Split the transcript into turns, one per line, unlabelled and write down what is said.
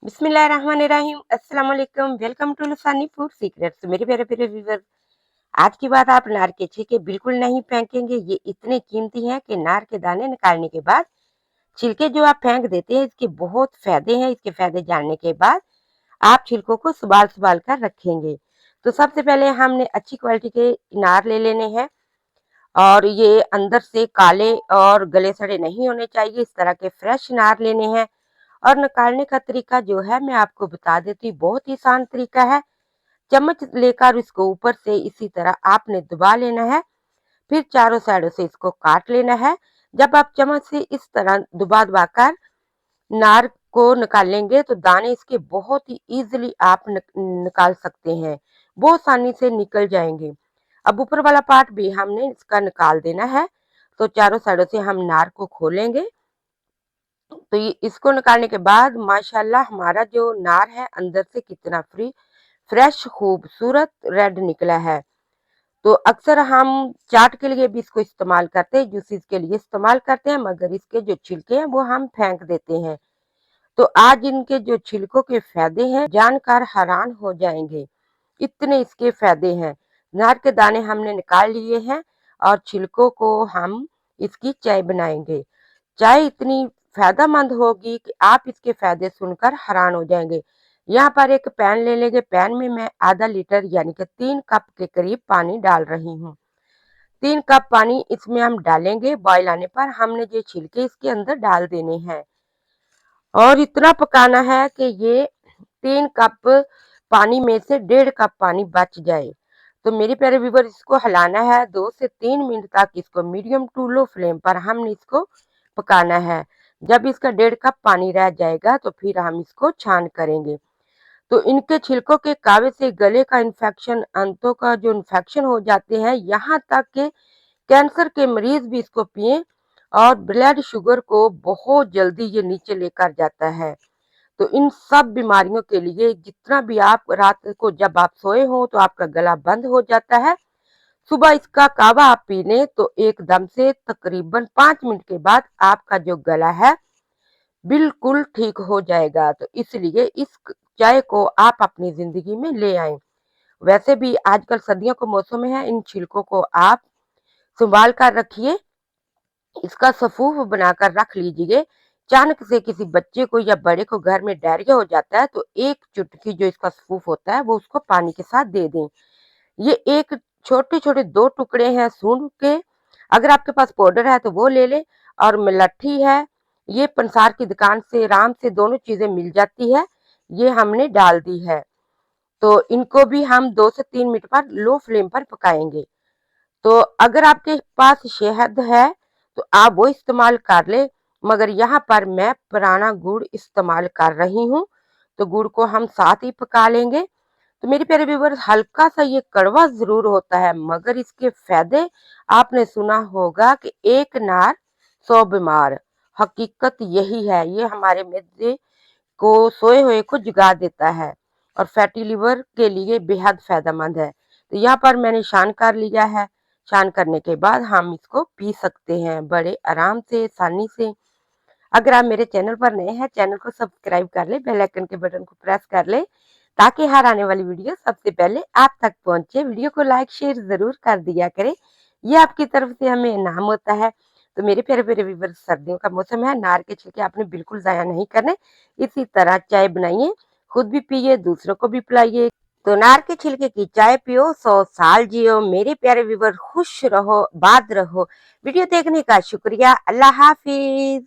बिस्मिल्लाहिर्रहमानिर्रहीम। अस्सलाम वालेकुम। Welcome to Lusani food secrets. मेरे प्यारे प्यारे व्यूअर, आज की बात आप नार के छिलके बिल्कुल नहीं फेंकेंगे। ये इतने कीमती हैं कि नार के दाने निकालने के बाद छिलके जो आप फेंक देते हैं, इसके बहुत फायदे हैं। इसके फायदे जानने के बाद आप छिलकों को सुबाल सुबाल कर रखेंगे। तो सबसे पहले हमने अच्छी क्वालिटी के नार ले लेने हैं, और ये अंदर से काले और गले सड़े नहीं होने चाहिए। इस तरह के फ्रेश नार लेने हैं। और निकालने का तरीका जो है मैं आपको बता देती हूँ, बहुत ही आसान तरीका है। चम्मच लेकर इसको ऊपर से इसी तरह आपने दबा लेना है, फिर चारों साइडों से इसको काट लेना है। जब आप चम्मच से इस तरह दबा दबा कर नार को निकालेंगे तो दाने इसके बहुत ही इजीली आप निकाल सकते हैं, बहुत आसानी से निकल जाएंगे। अब ऊपर वाला पार्ट भी हमने इसका निकाल देना है। तो चारों साइडों से हम नार को खोलेंगे। तो ये इसको निकालने के बाद माशाल्लाह हमारा जो नार है अंदर से कितना फ्रेश खूबसूरत रेड निकला है। तो अक्सर हम चाट के लिए भी इसको इस्तेमाल करते हैं, जूसेस के लिए इस्तेमाल करते हैं, मगर इसके जो छिलके हैं वो हम फेंक देते हैं। तो आज इनके जो छिलकों के फायदे हैं जानकर हैरान हो जाएंगे, इतने इसके फायदे हैं। नार के दाने हमने निकाल लिए हैं और छिलकों को हम इसकी चाय बनाएंगे। चाय इतनी फायदेमंद होगी कि आप इसके फायदे सुनकर हैरान हो जाएंगे। यहाँ पर एक पैन ले लेंगे। पैन में मैं आधा लीटर यानी कि 3 कप के करीब पानी डाल रही हूँ। 3 कप पानी इसमें हम डालेंगे। बॉयल आने पर हमने ये छिलके इसके अंदर डाल देने हैं और इतना पकाना है कि ये 3 कप पानी में से 1.5 कप पानी बच जाए। तो मेरे प्यारे व्यूअर, इसको हिलाना है 2 से 3 मिनट तक। इसको मीडियम टू लो फ्लेम पर हमने इसको पकाना है। जब इसका 1.5 कप पानी रह जाएगा तो फिर हम इसको छान करेंगे। तो इनके छिलकों के कावे से गले का इन्फेक्शन, अंतों का जो इन्फेक्शन हो जाते हैं, यहाँ तक कि कैंसर के मरीज भी इसको पिए और ब्लड शुगर को बहुत जल्दी ये नीचे लेकर जाता है। तो इन सब बीमारियों के लिए जितना भी आप रात को जब आप सोए हो तो आपका गला बंद हो जाता है, सुबह इसका कावा आप पी लें तो एकदम से तकरीबन 5 मिनट के बाद आपका जो गला है बिल्कुल ठीक हो जाएगा। तो इसलिए इस चाय को आप अपनी जिंदगी में ले आए। वैसे भी आजकल सर्दियों का मौसम है, इन छिलकों को आप संभाल कर रखिए, इसका सफूफ बनाकर रख लीजिए। अचानक से किसी बच्चे को या बड़े को घर में डायरिया हो जाता है तो एक चुटकी जो इसका सफूफ होता है वो उसको पानी के साथ दे दें। ये एक छोटे छोटे 2 टुकड़े हैं सूंड के। अगर आपके पास पाउडर है तो वो ले ले, और मलट्ठी है, ये पंसार की दुकान से आराम से दोनों चीजें मिल जाती है, ये हमने डाल दी है। तो इनको भी हम 2 से 3 मिनट पर लो फ्लेम पर पकाएंगे। तो अगर आपके पास शहद है तो आप वो इस्तेमाल कर ले, मगर यहाँ पर मैं पुराना गुड़ इस्तेमाल कर रही हूँ। तो गुड़ को हम साथ ही पका लेंगे। तो मेरे प्यारे व्यूअर्स, हल्का सा ये कड़वा जरूर होता है, मगर इसके फायदे आपने सुना होगा कि एक नार 100 बीमार। हकीकत यही है, ये हमारे मिर्जे को, सोए हुए को जगा देता है और फैटी लिवर के लिए बेहद फायदेमंद है। तो यहाँ पर मैंने शान कर लिया है। शान करने के बाद हम इसको पी सकते हैं बड़े आराम से, आसानी से। अगर आप मेरे चैनल पर नए हैं, चैनल को सब्सक्राइब कर ले, बेल आइकन के बटन को प्रेस कर ले, ताकि हर आने वाली वीडियो सबसे पहले आप तक पहुंचे। वीडियो को लाइक शेयर जरूर कर दिया करें, ये आपकी तरफ से हमें इनाम होता है। तो मेरे प्यारे प्यारे व्यूअर्स, सर्दियों का मौसम है, नार के छिलके आपने बिल्कुल जाया नहीं करने। इसी तरह चाय बनाइए, खुद भी पिए, दूसरों को भी पिलाइए। तो नार के छिलके की चाय पियो, 100 साल जियो। मेरे प्यारे व्यूअर, खुश रहो, बात रहो। वीडियो देखने का शुक्रिया। अल्लाह हाफिज।